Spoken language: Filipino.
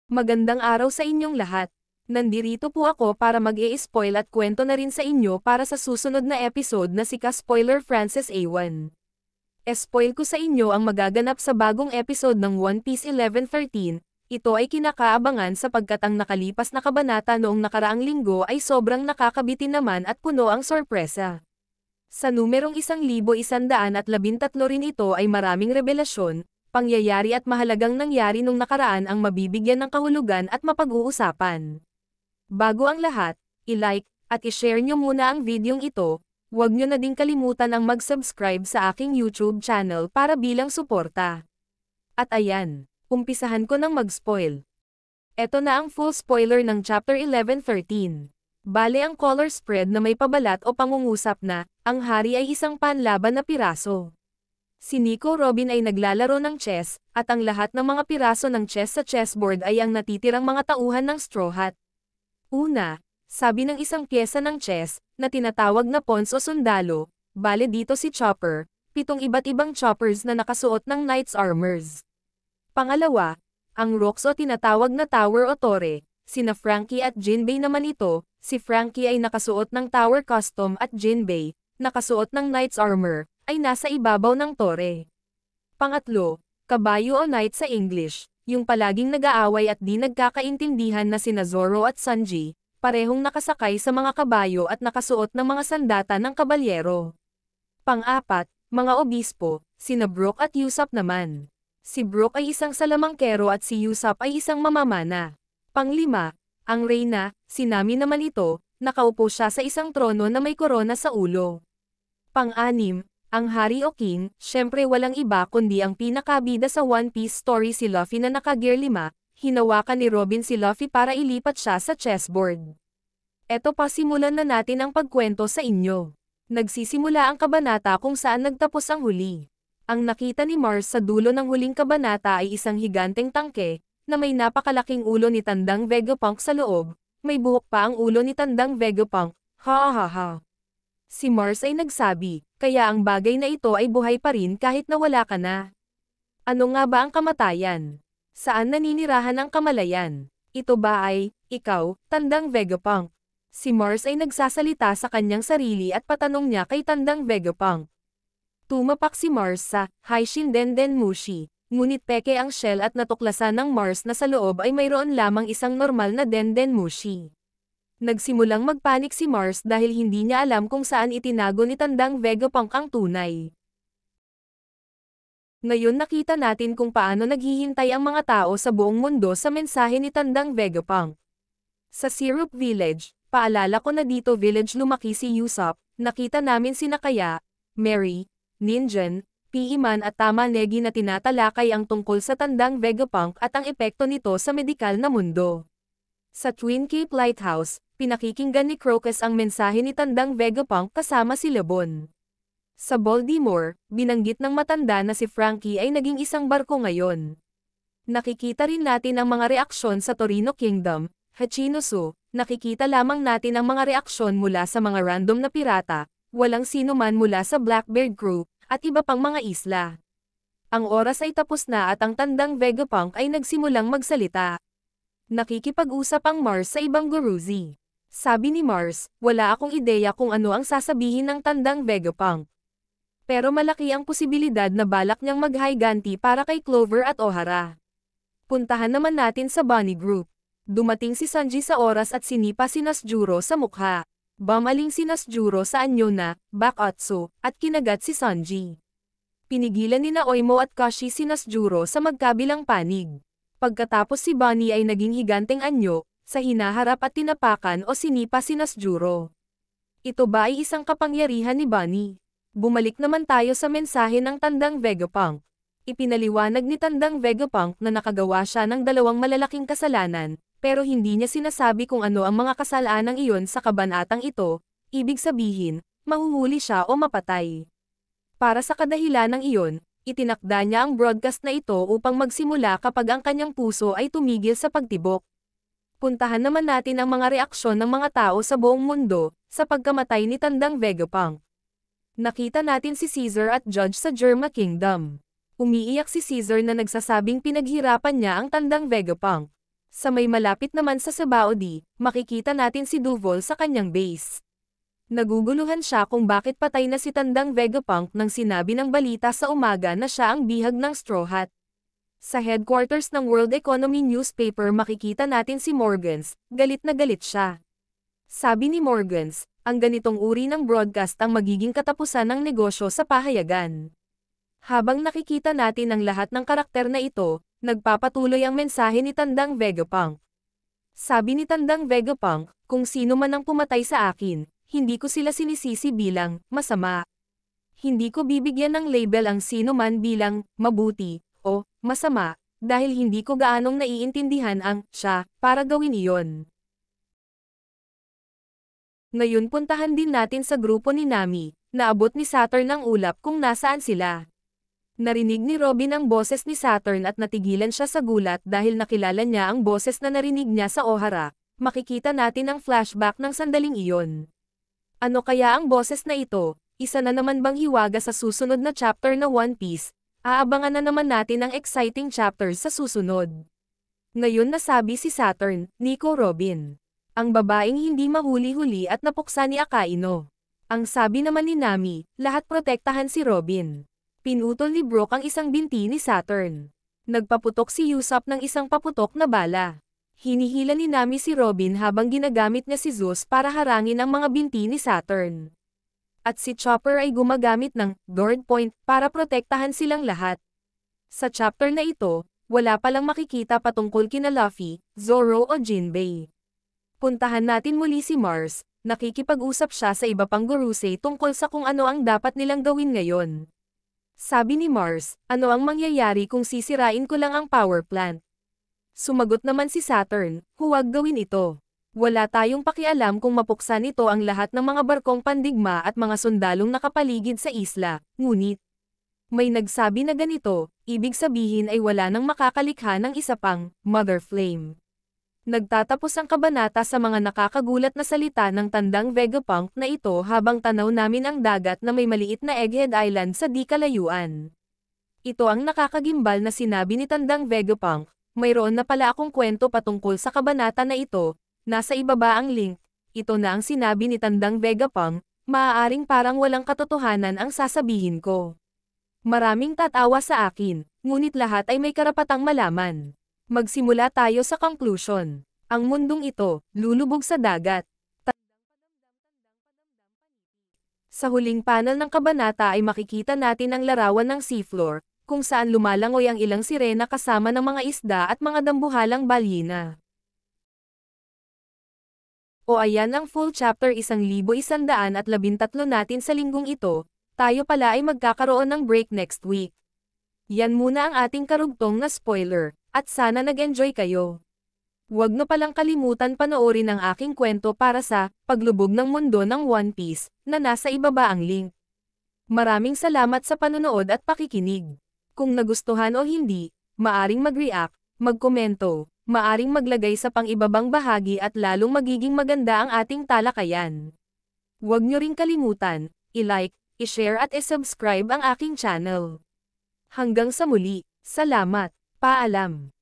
Magandang araw sa inyong lahat. Nandirito po ako para mag-i-spoil at kwento na rin sa inyo para sa susunod na episode na si Ka-Spoiler Francis A1. Spoil ko sa inyo ang magaganap sa bagong episode ng One Piece 1113. Ito ay kinakaabangan sapagkat ang nakalipas na kabanata noong nakaraang linggo ay sobrang nakakabitin naman at puno ang sorpresa. Sa numerong 1113 rin ito ay maraming revelasyon, pangyayari at mahalagang nangyari nung nakaraan ang mabibigyan ng kahulugan at mapag-uusapan. Bago ang lahat, i-like at i-share nyo muna ang videong ito. Huwag nyo na ding kalimutan ang mag-subscribe sa aking YouTube channel para bilang suporta. At ayan, umpisahan ko ng mag-spoil. Eto na ang full spoiler ng Chapter 1113. Bale ang color spread na may pabalat o pangungusap na, ang hari ay isang panlaban na piraso. Si Nico Robin ay naglalaro ng chess, at ang lahat ng mga piraso ng chess sa chessboard ay ang natitirang mga tauhan ng Straw Hat. Una, sabi ng isang pyesa ng chess, na tinatawag na pawns o sundalo, bale dito si Chopper, 7 iba't ibang choppers na nakasuot ng knight's armors. Pangalawa, ang rocks o tinatawag na tower o tore, sina Frankie at Jinbei naman ito, si Frankie ay nakasuot ng tower custom at Jinbei, nakasuot ng knight's armor, ay nasa ibabaw ng tore. Pangatlo, kabayo o knight sa English, yung palaging nag-aaway at di nagkakaintindihan na sina Zoro at Sanji, parehong nakasakay sa mga kabayo at nakasuot ng mga sandata ng kabalyero. Pang-apat, mga obispo, sina Brook at Usopp naman. Si Brook ay isang salamangkero at si Usopp ay isang mamamana. Pang-lima, ang reyna, si Nami naman ito, nakaupo siya sa isang trono na may korona sa ulo. Pang-anim, ang hari o king, syempre walang iba kundi ang pinakabida sa One Piece story si Luffy na naka-gear 5, hinawakan ni Robin si Luffy para ilipat siya sa chessboard. Eto pa simulan na natin ang pagkwento sa inyo. Nagsisimula ang kabanata kung saan nagtapos ang huli. Ang nakita ni Mars sa dulo ng huling kabanata ay isang higanteng tangke, na may napakalaking ulo ni Tandang Vegapunk sa loob, may buhok pa ang ulo ni Tandang Vegapunk, ha ha ha. Si Mars ay nagsabi, kaya ang bagay na ito ay buhay pa rin kahit nawala ka na. Ano nga ba ang kamatayan? Saan naninirahan ang kamalayan? Ito ba ay, ikaw, Tandang Vegapunk? Si Mars ay nagsasalita sa kanyang sarili at patanong niya kay Tandang Vegapunk. Tumapak si Mars sa, Hai Shinden Mushi, ngunit peke ang shell at natuklasan ng Mars na sa loob ay mayroon lamang isang normal na Denden Mushi. Nagsimulang magpanik si Mars dahil hindi niya alam kung saan itinago ni Tandang Vegapunk ang tunay. Ngayon nakita natin kung paano naghihintay ang mga tao sa buong mundo sa mensahe ni Tandang Vegapunk. Sa Syrup Village, paalala ko na dito village lumaki si Usopp, nakita namin sina Kaya, Mary, Ninjan, Piiman at Tama Negi na tinatalakay ang tungkol sa Tandang Vegapunk at ang epekto nito sa medikal na mundo. Sa Twin Cape Lighthouse, pinakikinggan ni Crocus ang mensahe ni Tandang Vegapunk kasama si Lebon. Sa Baltimore, binanggit ng matanda na si Frankie ay naging isang barko ngayon. Nakikita rin natin ang mga reaksyon sa Torino Kingdom, Hachinosu, nakikita lamang natin ang mga reaksyon mula sa mga random na pirata, walang sino man mula sa Blackbeard Crew, at iba pang mga isla. Ang oras ay tapos na at ang Tandang Vegapunk ay nagsimulang magsalita. Nakikipag-usap ang Mars sa ibang Guruzi. Sabi ni Mars, wala akong ideya kung ano ang sasabihin ng Tandang Vegapunk. Pero malaki ang posibilidad na balak niyang mag-higanti para kay Clover at Ohara. Puntahan naman natin sa Bunny Group. Dumating si Sanji sa oras at sinipa si Nasjuro sa mukha. Bamaling si Nasjuro sa anyo na, Bakotsu, at kinagat si Sanji. Pinigilan ni Oimo at Kashi si Nasjuro sa magkabilang panig. Pagkatapos si Bunny ay naging higanteng anyo, sa hinaharap at tinapakan o sinipa si Nasjuro. Ito ba ay isang kapangyarihan ni Bunny? Bumalik naman tayo sa mensahe ng Tandang Vegapunk. Ipinaliwanag ni Tandang Vegapunk na nakagawa siya ng 2 malalaking kasalanan, pero hindi niya sinasabi kung ano ang mga kasalanang iyon sa kabanatang ito, ibig sabihin, mahuhuli siya o mapatay. Para sa kadahilanang iyon, itinakda niya ang broadcast na ito upang magsimula kapag ang kanyang puso ay tumigil sa pagtibok. Puntahan naman natin ang mga reaksyon ng mga tao sa buong mundo, sa pagkamatay ni Tandang Vegapunk. Nakita natin si Caesar at Judge sa Germa Kingdom. Umiiyak si Caesar na nagsasabing pinaghirapan niya ang Tandang Vegapunk. Sa may malapit naman sa Sabaody, makikita natin si Duvol sa kanyang base. Naguguluhan siya kung bakit patay na si Tandang Vegapunk nang sinabi ng balita sa umaga na siya ang bihag ng Straw Hat. Sa headquarters ng World Economy newspaper makikita natin si Morgans, galit na galit siya. Sabi ni Morgans, ang ganitong uri ng broadcast ang magiging katapusan ng negosyo sa pahayagan. Habang nakikita natin ang lahat ng karakter na ito, nagpapatuloy ang mensahe ni Tandang Vegapunk. Sabi ni Tandang Vegapunk, kung sino man ang pumatay sa akin, hindi ko sila sinisisi bilang masama. Hindi ko bibigyan ng label ang sino man bilang mabuti o masama, dahil hindi ko gaanong naiintindihan ang siya para gawin iyon. Ngayon puntahan din natin sa grupo ni Nami, naabot ni Saturn ang ulap kung nasaan sila. Narinig ni Robin ang boses ni Saturn at natigilan siya sa gulat dahil nakilala niya ang boses na narinig niya sa Ohara. Makikita natin ang flashback ng sandaling iyon. Ano kaya ang boses na ito? Isa na naman bang hiwaga sa susunod na chapter na One Piece? Aabangan na naman natin ang exciting chapters sa susunod. Ngayon nasabi si Saturn, Nico Robin. Ang babaeng hindi mahuli-huli at napuksa ni Akaino. Ang sabi naman ni Nami, lahat protektahan si Robin. Pinutol ni Brook ang isang binti ni Saturn. Nagpaputok si Usopp ng isang paputok na bala. Hinihila ni Nami si Robin habang ginagamit niya si Zeus para harangin ang mga binti ni Saturn. At si Chopper ay gumagamit ng Guard Point para protektahan silang lahat. Sa chapter na ito, wala palang makikita patungkol kina Luffy, Zoro o Jinbei. Puntahan natin muli si Mars, nakikipag-usap siya sa iba pang Gorosei tungkol sa kung ano ang dapat nilang gawin ngayon. Sabi ni Mars, ano ang mangyayari kung sisirain ko lang ang power plant? Sumagot naman si Saturn, huwag gawin ito. Wala tayong pakialam kung mapuksan ito ang lahat ng mga barkong pandigma at mga sundalong nakapaligid sa isla, ngunit may nagsabi na ganito, ibig sabihin ay wala nang makakalikha ng isa pang Mother Flame. Nagtatapos ang kabanata sa mga nakakagulat na salita ng Tandang Vegapunk na ito habang tanaw namin ang dagat na may maliit na Egghead Island sa di kalayuan. Ito ang nakakagimbal na sinabi ni Tandang Vegapunk, mayroon na pala akong kwento patungkol sa kabanata na ito. Nasa ibaba ang link, ito na ang sinabi ni Tandang Vegapunk, maaaring parang walang katotohanan ang sasabihin ko. Maraming tatawa sa akin, ngunit lahat ay may karapatang malaman. Magsimula tayo sa conclusion. Ang mundong ito, lulubog sa dagat. Sa huling panel ng kabanata ay makikita natin ang larawan ng seafloor, kung saan lumalangoy ang ilang sirena kasama ng mga isda at mga dambuhalang balyena. O ayan ang full chapter 1113 natin sa linggong ito, tayo pala ay magkakaroon ng break next week. Yan muna ang ating karugtong na spoiler, at sana nag-enjoy kayo. Huwag na palang kalimutan panoorin ang aking kwento para sa paglubog ng mundo ng One Piece, na nasa ibaba ang link. Maraming salamat sa panonood at pakikinig. Kung nagustuhan o hindi, maaring mag-react, magkomento, maaring maglagay sa pang-ibabang bahagi at lalong magiging maganda ang ating talakayan. Huwag nyo ring kalimutan, i-like, i-share at i-subscribe ang aking channel. Hanggang sa muli, salamat, paalam.